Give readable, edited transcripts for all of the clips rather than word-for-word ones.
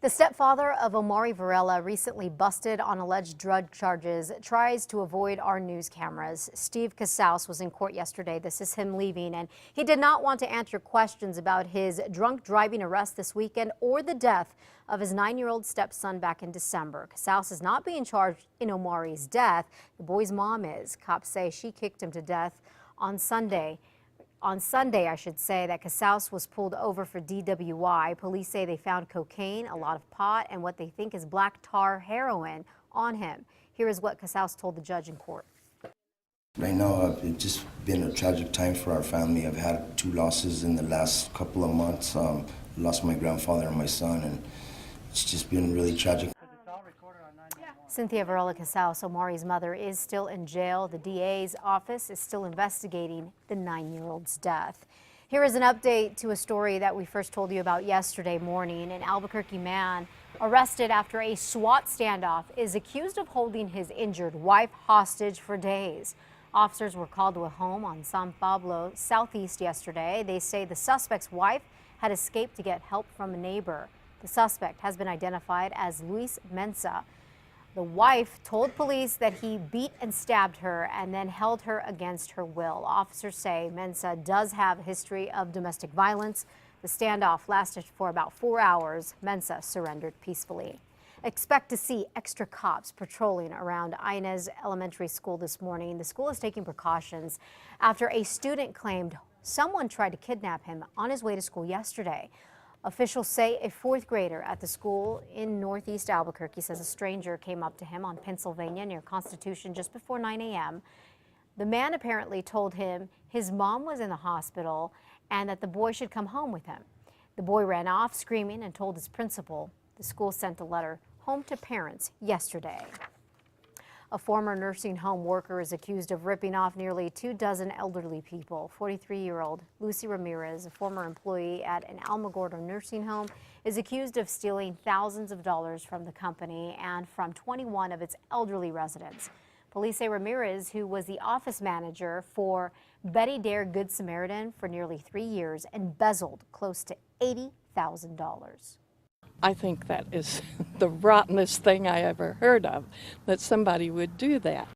The stepfather of Omari Varela, recently busted on alleged drug charges, tries to avoid our news cameras. Steve Casaus was in court yesterday. This is him leaving, and he did not want to answer questions about his drunk driving arrest this weekend or the death of his 9-year-old stepson back in December. Casaus is not being charged in Omari's death. The boy's mom is. Cops say she kicked him to death on Sunday. On Sunday, I should say, that Casaus was pulled over for DWI. Police say they found cocaine, a lot of pot, and what they think is black tar heroin on him. Here is what Casaus told the judge in court. Right now, it's just been a tragic time for our family. I've had 2 losses in the last couple of months. Lost my grandfather and my son, and it's just been really tragic. Cynthia Varela Casaus, Omari's mother, is still in jail. The DA's office is still investigating the 9-year-old's death. Here is an update to a story that we first told you about yesterday morning. An Albuquerque man arrested after a SWAT standoff is accused of holding his injured wife hostage for days. Officers were called to a home on San Pablo Southeast yesterday. They say the suspect's wife had escaped to get help from a neighbor. The suspect has been identified as Luis Mensa. The wife told police that he beat and stabbed her and then held her against her will. Officers say Mensa does have a history of domestic violence. The standoff lasted for about 4 hours. Mensa surrendered peacefully. Expect to see extra cops patrolling around Inez Elementary School this morning. The school is taking precautions after a student claimed someone tried to kidnap him on his way to school yesterday. Officials say a 4th grader at the school in northeast Albuquerque says a stranger came up to him on Pennsylvania near Constitution just before 9 a.m. The man apparently told him his mom was in the hospital and that the boy should come home with him. The boy ran off screaming and told his principal. The school sent a letter home to parents yesterday. A former nursing home worker is accused of ripping off nearly 24 elderly people. 43-year-old Lucy Ramirez, a former employee at an Alamogordo nursing home, is accused of stealing thousands of dollars from the company and from 21 of its elderly residents. Police say Ramirez, who was the office manager for Betty Dare Good Samaritan for nearly 3 years, embezzled close to $80,000. I think that is the rottenest thing I ever heard of, that somebody would do that.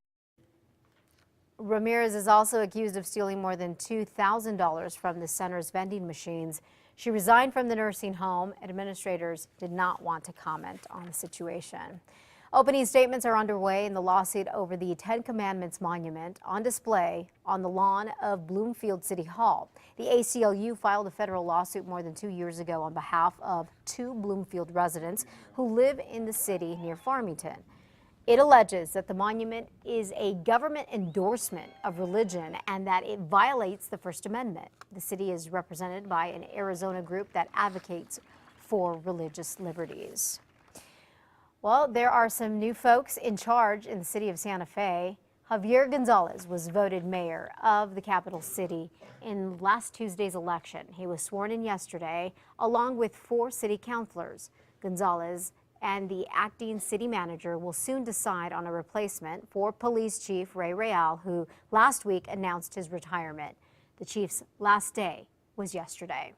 Ramirez is also accused of stealing more than $2,000 from the center's vending machines. She resigned from the nursing home. Administrators did not want to comment on the situation. Opening statements are underway in the lawsuit over the 10 Commandments monument on display on the lawn of Bloomfield City Hall. The ACLU filed a federal lawsuit more than 2 years ago on behalf of 2 Bloomfield residents who live in the city near Farmington. It alleges that the monument is a government endorsement of religion and that it violates the First Amendment. The city is represented by an Arizona group that advocates for religious liberties. Well, there are some new folks in charge in the city of Santa Fe. Javier Gonzalez was voted mayor of the capital city in last Tuesday's election. He was sworn in yesterday, along with 4 city councilors. Gonzalez and the acting city manager will soon decide on a replacement for Police Chief Ray Real, who last week announced his retirement. The chief's last day was yesterday.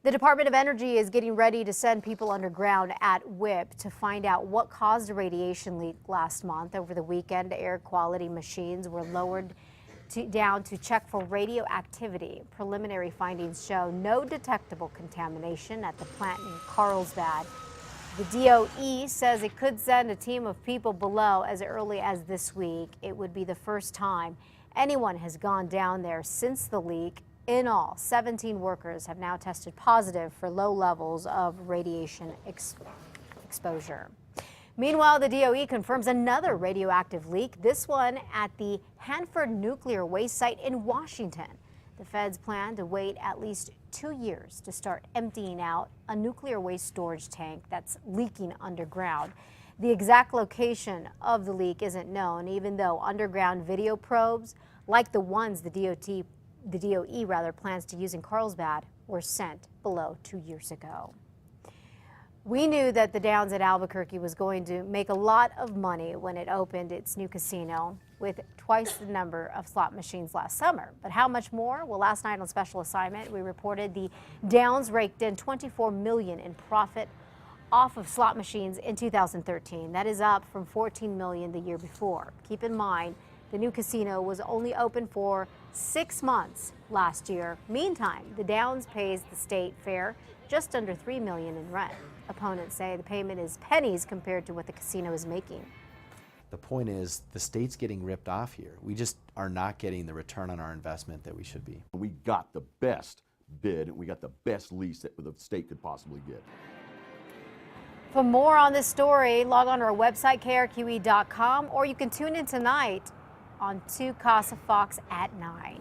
The Department of Energy is getting ready to send people underground at WIP to find out what caused a radiation leak last month. Over the weekend, air quality machines were lowered down to check for radioactivity. Preliminary findings show no detectable contamination at the plant in Carlsbad. The DOE says it could send a team of people below as early as this week. It would be the first time anyone has gone down there since the leak. In all, 17 workers have now tested positive for low levels of radiation exposure. Meanwhile, the DOE confirms another radioactive leak, this one at the Hanford nuclear waste site in Washington. The feds plan to wait at least 2 years to start emptying out a nuclear waste storage tank that's leaking underground. The exact location of the leak isn't known, even though underground video probes, like the ones the DOE plans to use in Carlsbad, were sent below 2 years ago. We knew that the Downs at Albuquerque was going to make a lot of money when it opened its new casino with twice the number of slot machines last summer. But how much more? Well, last night on special assignment, we reported the Downs raked in $24 million in profit off of slot machines in 2013. That is up from $14 million the year before. Keep in mind, the new casino was only open for 6 months last year. Meantime, the Downs pays the state fair just under $3 million in rent. Opponents say the payment is pennies compared to what the casino is making. The point is the state's getting ripped off here. We just are not getting the return on our investment that we should be. We got the best bid and we got the best lease that the state could possibly get. For more on this story, log on to our website, krqe.com, or you can tune in tonight on 2 Casa Fox at 9.